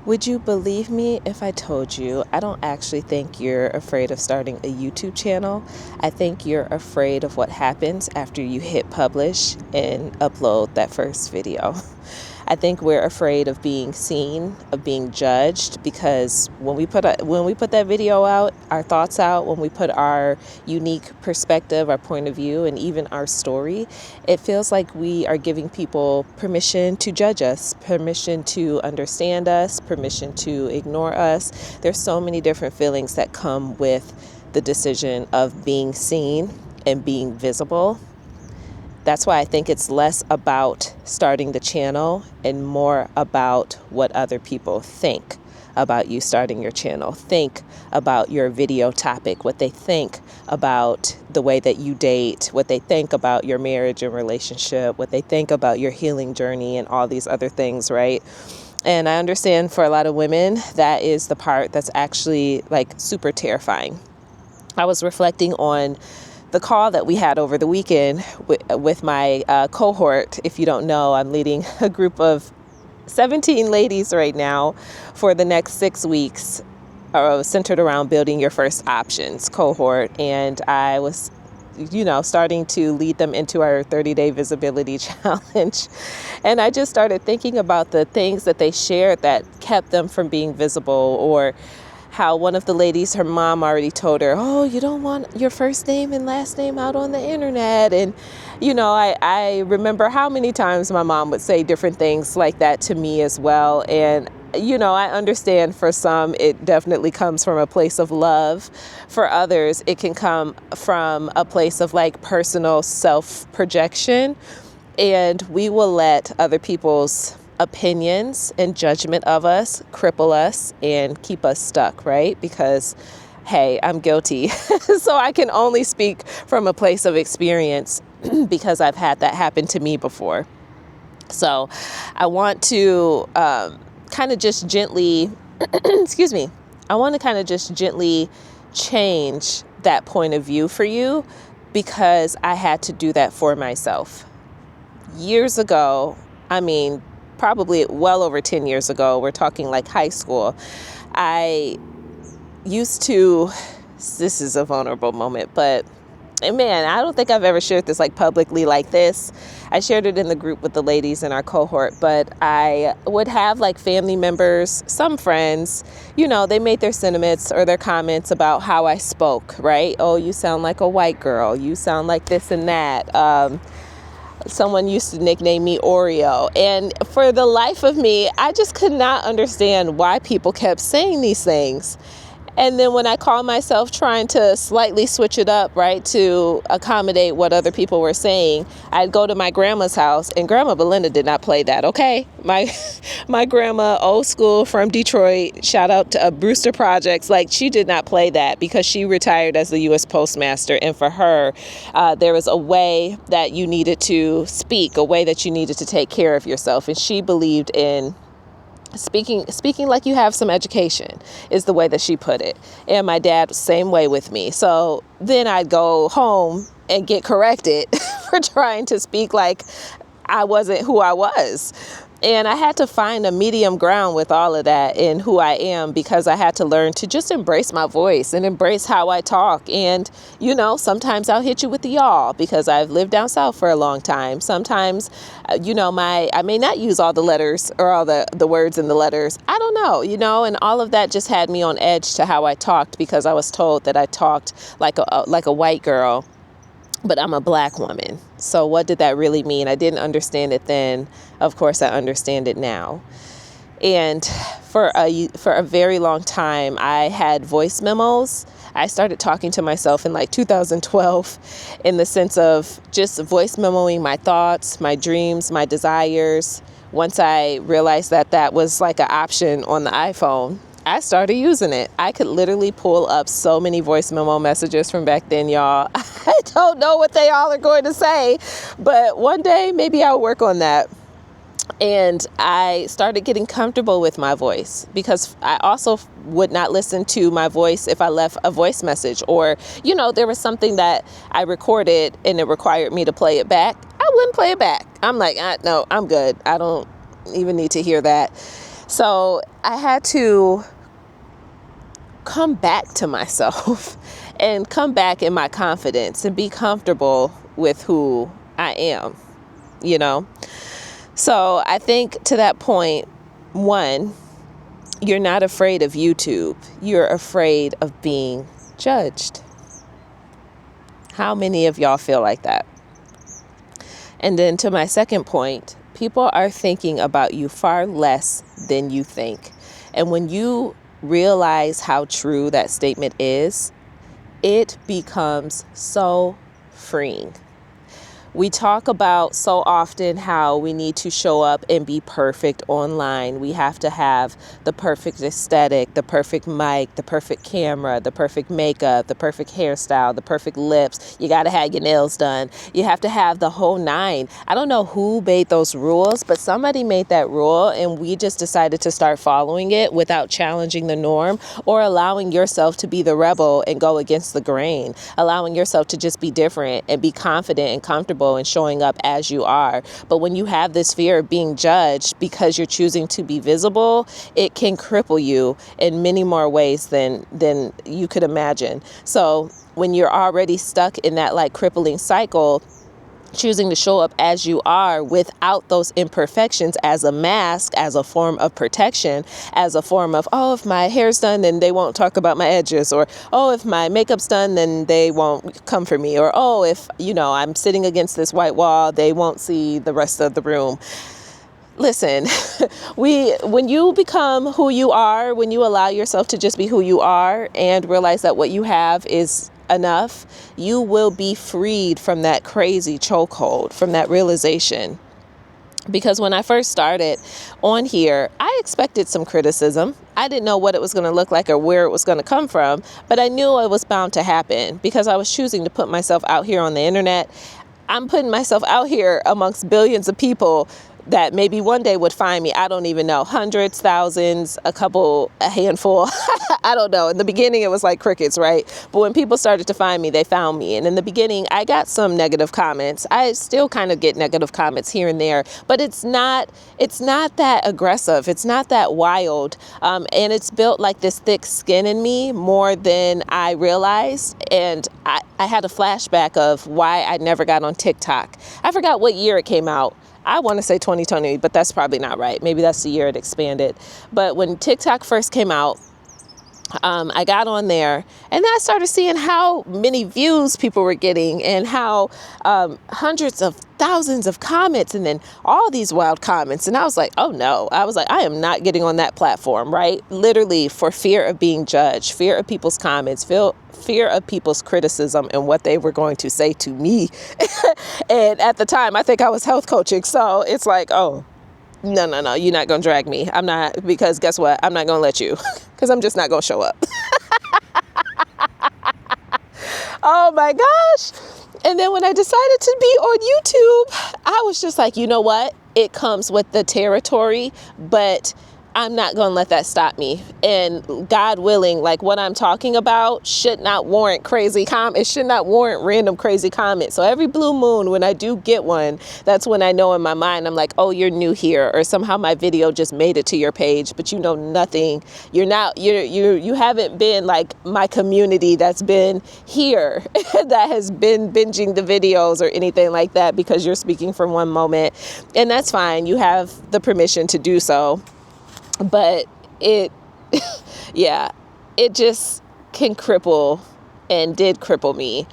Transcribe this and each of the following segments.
Would you believe me if I told you I don't actually think you're afraid of starting a YouTube channel? I think you're afraid of what happens after you hit publish and upload that first video. I think we're afraid of being seen, of being judged, because when we put that video out, our thoughts out, when we put our unique perspective, our point of view, and even our story, it feels like we are giving people permission to judge us, permission to understand us, permission to ignore us. There's so many different feelings that come with the decision of being seen and being visible. That's why I think it's less about starting the channel and more about what other people think about you starting your channel. Think about your video topic, what they think about the way that you date, what they think about your marriage and relationship, what they think about your healing journey and all these other things, right? And I understand for a lot of women, that is the part that's actually like super terrifying. I was reflecting on the call that we had over the weekend with my cohort. If you don't know, I'm leading a group of 17 ladies right now for the next 6 weeks, centered around building your first options cohort. And I was, starting to lead them into our 30-day visibility challenge. And I just started thinking about the things that they shared that kept them from being visible, or how one of the ladies, her mom already told her, oh, you don't want your first name and last name out on the internet. And, I remember how many times my mom would say different things like that to me as well. And, I understand for some, it definitely comes from a place of love. For others, it can come from a place of like personal self-projection. And we will let other people's opinions and judgment of us cripple us and keep us stuck, right? Because, hey, I'm guilty. So I can only speak from a place of experience because I've had that happen to me before. So I want to kind of just gently, I want to kind of just gently change that point of view for you, because I had to do that for myself. Years ago, probably well over 10 years ago, we're talking like high school, I used to, this is a vulnerable moment, but man, I don't think I've ever shared this like publicly like this. I shared it in the group with the ladies in our cohort, but I would have like family members, some friends, they made their sentiments or their comments about how I spoke, right? Oh, you sound like a white girl. You sound like this and that. Someone used to nickname me Oreo. And for the life of me, I just could not understand why people kept saying these things. And then when I call myself trying to slightly switch it up, right, to accommodate what other people were saying, I'd go to my grandma's house, and Grandma Belinda did not play that, okay? My grandma, old school from Detroit, shout out to Brewster Projects, like she did not play that because she retired as the U.S. Postmaster. And for her, there was a way that you needed to speak, a way that you needed to take care of yourself. And she believed in speaking like you have some education, is the way that she put it. And my dad, same way with me. So then I'd go home and get corrected for trying to speak like I wasn't who I was. And I had to find a medium ground with all of that in who I am, because I had to learn to just embrace my voice and embrace how I talk. And, sometimes I'll hit you with the y'all because I've lived down south for a long time. Sometimes, I may not use all the letters or all the words in the letters. I don't know, and all of that just had me on edge to how I talked, because I was told that I talked like a white girl. But I'm a Black woman. So what did that really mean? I didn't understand it then. Of course, I understand it now. And for a very long time, I had voice memos. I started talking to myself in like 2012 in the sense of just voice memoing my thoughts, my dreams, my desires. Once I realized that that was like an option on the iPhone, I started using it. I could literally pull up so many voice memo messages from back then, y'all. I don't know what they all are going to say, but one day maybe I'll work on that. And I started getting comfortable with my voice, because I also would not listen to my voice if I left a voice message, or, there was something that I recorded and it required me to play it back. I wouldn't play it back. I'm like, no, I'm good. I don't even need to hear that. So I had to come back to myself and come back in my confidence and be comfortable with who I am, you know? So I think to that point, one, you're not afraid of YouTube. You're afraid of being judged. How many of y'all feel like that? And then to my second point, people are thinking about you far less than you think. And when you realize how true that statement is, it becomes so freeing. We talk about so often how we need to show up and be perfect online. We have to have the perfect aesthetic, the perfect mic, the perfect camera, the perfect makeup, the perfect hairstyle, the perfect lips. You got to have your nails done. You have to have the whole nine. I don't know who made those rules, but somebody made that rule and we just decided to start following it without challenging the norm or allowing yourself to be the rebel and go against the grain, allowing yourself to just be different and be confident and comfortable and showing up as you are. But when you have this fear of being judged because you're choosing to be visible, it can cripple you in many more ways than you could imagine. So when you're already stuck in that like crippling cycle, choosing to show up as you are without those imperfections as a mask, as a form of protection, as a form of, oh, if my hair's done, then they won't talk about my edges, or, oh, if my makeup's done, then they won't come for me, or, oh, if, I'm sitting against this white wall, they won't see the rest of the room. Listen, when you become who you are, when you allow yourself to just be who you are and realize that what you have is enough, you will be freed from that crazy chokehold, from that realization. Because when I first started on here, I expected some criticism. I didn't know what it was going to look like or where it was going to come from, but I knew it was bound to happen because I was choosing to put myself out here on the internet. I'm putting myself out here amongst billions of people that maybe one day would find me. I don't even know. Hundreds, thousands, a handful. I don't know. In the beginning, it was like crickets, right? But when people started to find me, they found me. And in the beginning, I got some negative comments. I still kind of get negative comments here and there, but it's not that aggressive. It's not that wild. And it's built like this thick skin in me more than I realized. And I had a flashback of why I never got on TikTok. I forgot what year it came out. I want to say 2020, but that's probably not right. Maybe that's the year it expanded. But when TikTok first came out, I got on there and I started seeing how many views people were getting and how hundreds of thousands of comments and then all these wild comments. And I was like, oh no, I am not getting on that platform, right? Literally for fear of being judged, fear of people's comments, fear of people's criticism and what they were going to say to me. And at the time, I think I was health coaching. So it's like, oh, no, you're not going to drag me. I'm not, because guess what? I'm not going to let you because I'm just not going to show up. Oh my gosh. And then when I decided to be on YouTube, I was just like, you know what? It comes with the territory, but I'm not going to let that stop me. And God willing, like what I'm talking about should not warrant crazy comments. It should not warrant random crazy comments. So every blue moon, when I do get one, that's when I know in my mind, I'm like, oh, you're new here, or somehow my video just made it to your page, but you know nothing. You haven't been like my community that's been here, that has been binging the videos or anything like that, because you're speaking from one moment. And that's fine. You have the permission to do so. But it just can cripple and did cripple me.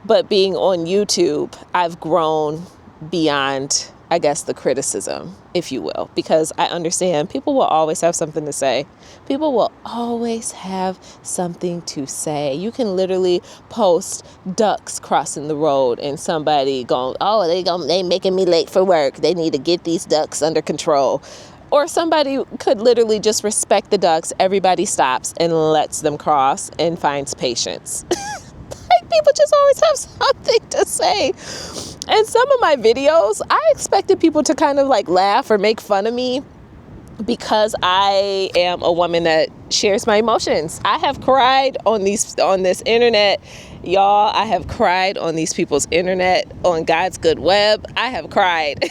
But being on YouTube, I've grown beyond, I guess, the criticism, if you will, because I understand people will always have something to say. People will always have something to say. You can literally post ducks crossing the road and somebody going, oh, they making me late for work. They need to get these ducks under control. Or somebody could literally just respect the ducks. Everybody stops and lets them cross and finds patience. Like people just always have something to say. And some of my videos, I expected people to kind of like laugh or make fun of me because I am a woman that shares my emotions. I have cried on this internet, y'all. I have cried on these people's internet, on God's good web. I have cried.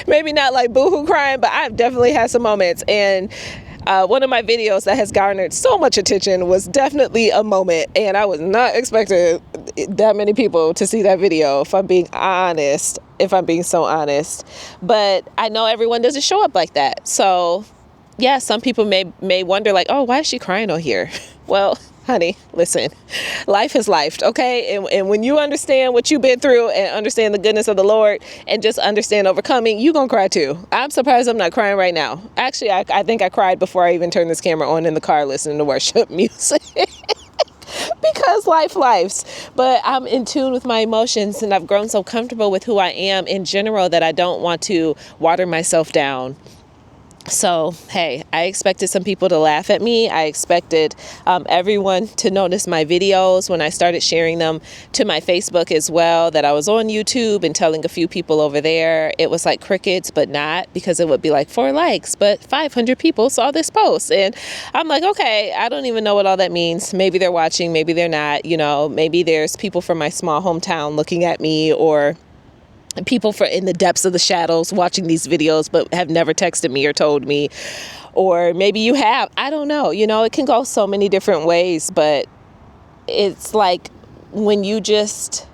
Maybe not like boohoo crying, but I've definitely had some moments. And one of my videos that has garnered so much attention was definitely a moment, and I was not expecting that many people to see that video, if I'm being honest, if I'm being so honest. But I know everyone doesn't show up like that. So yeah, some people may wonder like, oh, why is she crying on here? Well, honey, listen, life is life, okay? And when you understand what you've been through and understand the goodness of the Lord and just understand overcoming, you're going to cry too. I'm surprised I'm not crying right now. Actually, I think I cried before I even turned this camera on in the car listening to worship music. Because life's. But I'm in tune with my emotions, and I've grown so comfortable with who I am in general that I don't want to water myself down. So, hey, I expected some people to laugh at me. I expected everyone to notice my videos when I started sharing them to my Facebook as well, that I was on YouTube and telling a few people over there. It was like crickets, but not, because it would be like 4 likes, but 500 people saw this post. And I'm like, okay, I don't even know what all that means. Maybe they're watching, maybe they're not. Maybe there's people from my small hometown looking at me, or people in the depths of the shadows watching these videos but have never texted me or told me. Or maybe you have. I don't know. It can go so many different ways, but it's like when you just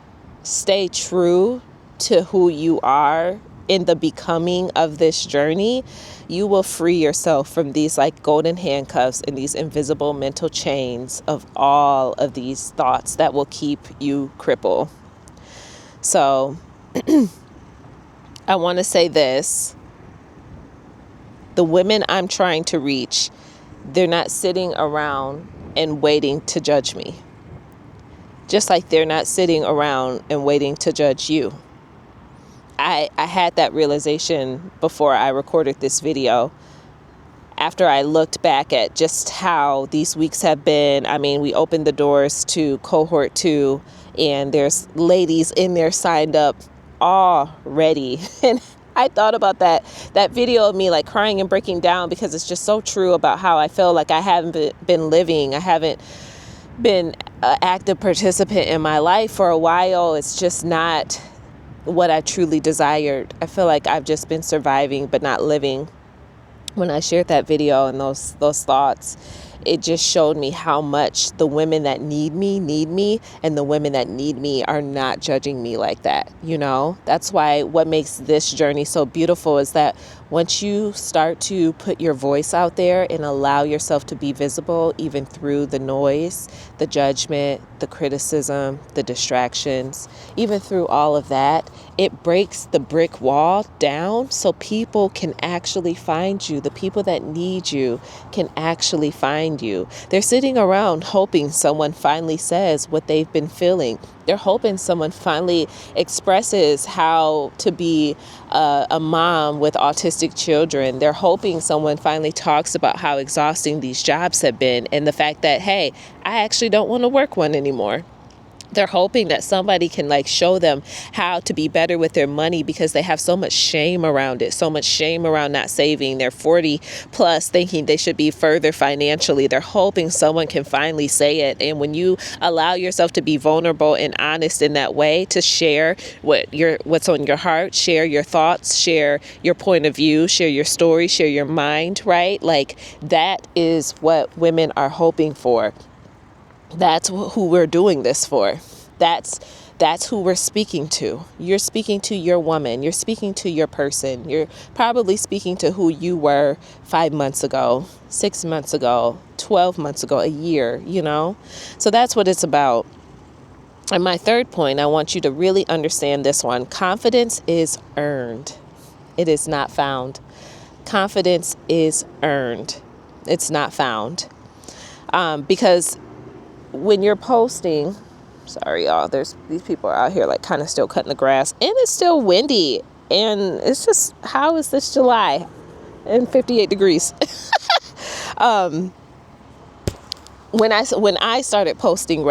stay true to who you are in the becoming of this journey, you will free yourself from these like golden handcuffs and these invisible mental chains of all of these thoughts that will keep you crippled. So I want to say this. The women I'm trying to reach, they're not sitting around and waiting to judge me. Just like they're not sitting around and waiting to judge you. I had that realization before I recorded this video. After I looked back at just how these weeks have been. I mean, we opened the doors to Cohort 2, and there's ladies in there signed up already. And I thought about that video of me like crying and breaking down, because it's just so true about how I feel like I haven't been living. I haven't been an active participant in my life for a while. It's just not what I truly desired. I feel like I've just been surviving but not living. When I shared that video and those thoughts, it just showed me how much the women that need me, and the women that need me are not judging me like that. That's why what makes this journey so beautiful is that once you start to put your voice out there and allow yourself to be visible, even through the noise, the judgment, the criticism, the distractions, even through all of that, it breaks the brick wall down so people can actually find you. The people that need you can actually find you. They're sitting around hoping someone finally says what they've been feeling. They're hoping someone finally expresses how to be a mom with autistic children. They're hoping someone finally talks about how exhausting these jobs have been, and the fact that, hey, I actually don't want to work one anymore. They're hoping that somebody can like show them how to be better with their money, because they have so much shame around it, so much shame around not saving. They're 40 plus thinking they should be further financially. They're hoping someone can finally say it. And when you allow yourself to be vulnerable and honest in that way, to share what's on your heart, share your thoughts, share your point of view, share your story, share your mind, right? Like that is what women are hoping for. That's who we're doing this for. That's who we're speaking to. You're speaking to your woman. You're speaking to your person. You're probably speaking to who you were 5 months ago, 6 months ago, 12 months ago, a year, So that's what it's about. And my third point, I want you to really understand this one. Confidence is earned. It is not found. Confidence is earned. It's not found. Because when you're posting, sorry y'all, there's these people are out here like kind of still cutting the grass, and it's still windy, and it's just, how is this July and 58 degrees? When I started posting,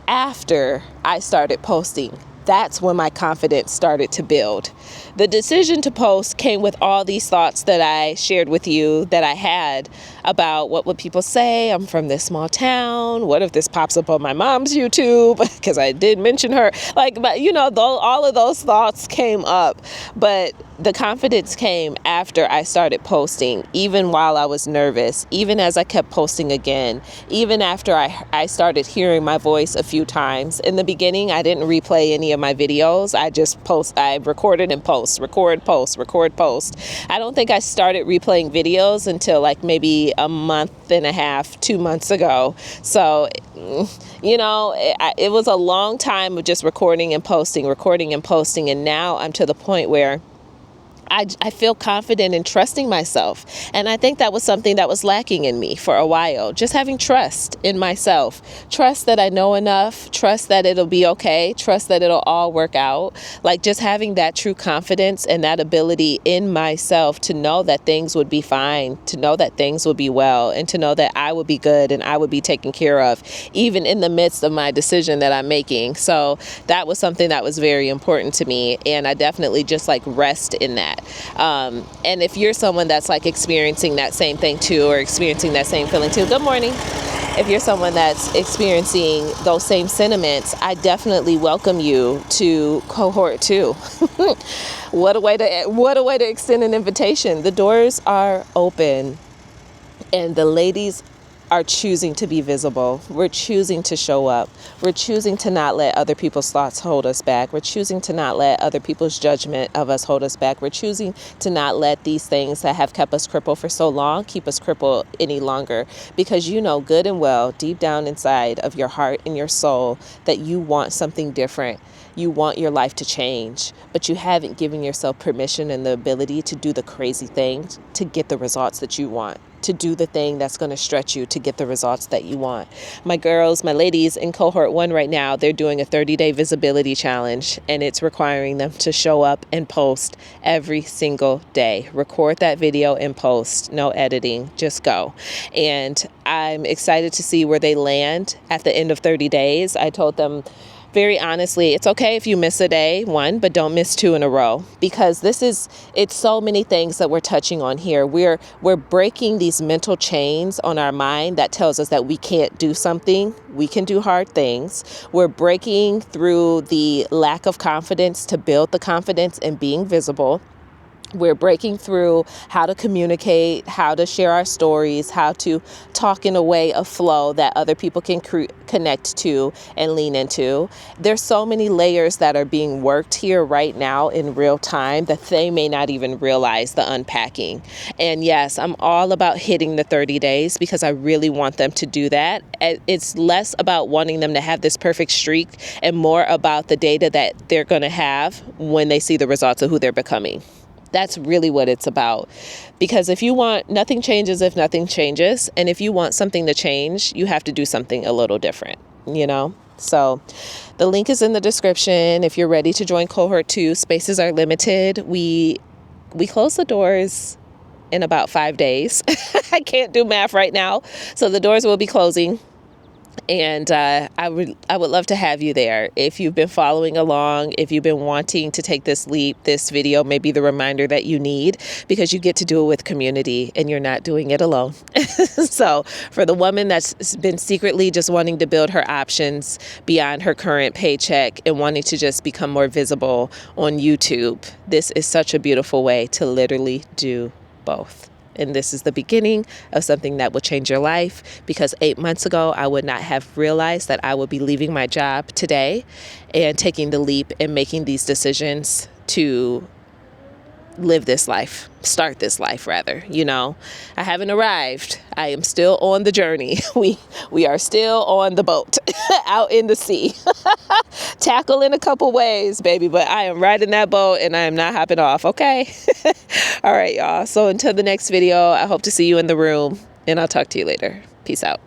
after I started posting, that's when my confidence started to build. The decision to post came with all these thoughts that I shared with you that I had about what would people say. I'm from this small town. What if this pops up on my mom's YouTube? Because I did mention her. But all of those thoughts came up. But the confidence came after I started posting, even while I was nervous, even as I kept posting again, even after I started hearing my voice a few times. In the beginning, I didn't replay any of my videos. I recorded and record, post. I don't think I started replaying videos until like maybe a month and a half, 2 months ago. So, it was a long time of just recording and posting. And now I'm to the point where I feel confident in trusting myself. And I think that was something that was lacking in me for a while. Just having trust in myself. Trust that I know enough. Trust that it'll be okay. Trust that it'll all work out. Like just having that true confidence and that ability in myself to know that things would be fine, to know that things would be well, and to know that I would be good and I would be taken care of, even in the midst of my decision that I'm making. So that was something that was very important to me. And I definitely just like rest in that. And if you're someone that's like experiencing that same thing too, or experiencing that same feeling too, good morning. If you're someone that's experiencing those same sentiments, I definitely welcome you to Cohort 2. What a way to extend an invitation. The doors are open and the ladies are choosing to be visible. We're choosing to show up. We're choosing to not let other people's thoughts hold us back. We're choosing to not let other people's judgment of us hold us back. We're choosing to not let these things that have kept us crippled for so long keep us crippled any longer, because you know good and well, deep down inside of your heart and your soul, that you want something different. You want your life to change, but you haven't given yourself permission and the ability to do the crazy things to get the results that you want, to do the thing that's going to stretch you to get the results that you want. My girls, my ladies in Cohort 1 right now, they're doing a 30-day visibility challenge, and it's requiring them to show up and post every single day. Record that video and post. No editing, just go. And I'm excited to see where they land at the end of 30 days. I told them, very honestly, it's okay if you miss a day, one, but don't miss 2 in a row, because it's so many things that we're touching on here. We're breaking these mental chains on our mind that tells us that we can't do something. We can do hard things. We're breaking through the lack of confidence to build the confidence in being visible. We're breaking through how to communicate, how to share our stories, how to talk in a way of flow that other people can connect to and lean into. There's so many layers that are being worked here right now in real time that they may not even realize the unpacking. And yes, I'm all about hitting the 30 days because I really want them to do that. It's less about wanting them to have this perfect streak and more about the data that they're going to have when they see the results of who they're becoming. That's really what it's about. Because if you want, nothing changes if nothing changes. And if you want something to change, you have to do something a little different, So the link is in the description. If you're ready to join Cohort 2, spaces are limited. We close the doors in about 5 days. I can't do math right now. So the doors will be closing. And I would love to have you there. If you've been following along, if you've been wanting to take this leap, this video may be the reminder that you need, because you get to do it with community and you're not doing it alone. So for the woman that's been secretly just wanting to build her options beyond her current paycheck and wanting to just become more visible on YouTube, this is such a beautiful way to literally do both. And this is the beginning of something that will change your life, because 8 months ago, I would not have realized that I would be leaving my job today and taking the leap and making these decisions to live this life, start this life rather. I haven't arrived. I am still on the journey. We are still on the boat out in the sea. Tackle in a couple ways, baby, but I am riding that boat and I am not hopping off. Okay. All right, y'all. So until the next video, I hope to see you in the room, and I'll talk to you later. Peace out.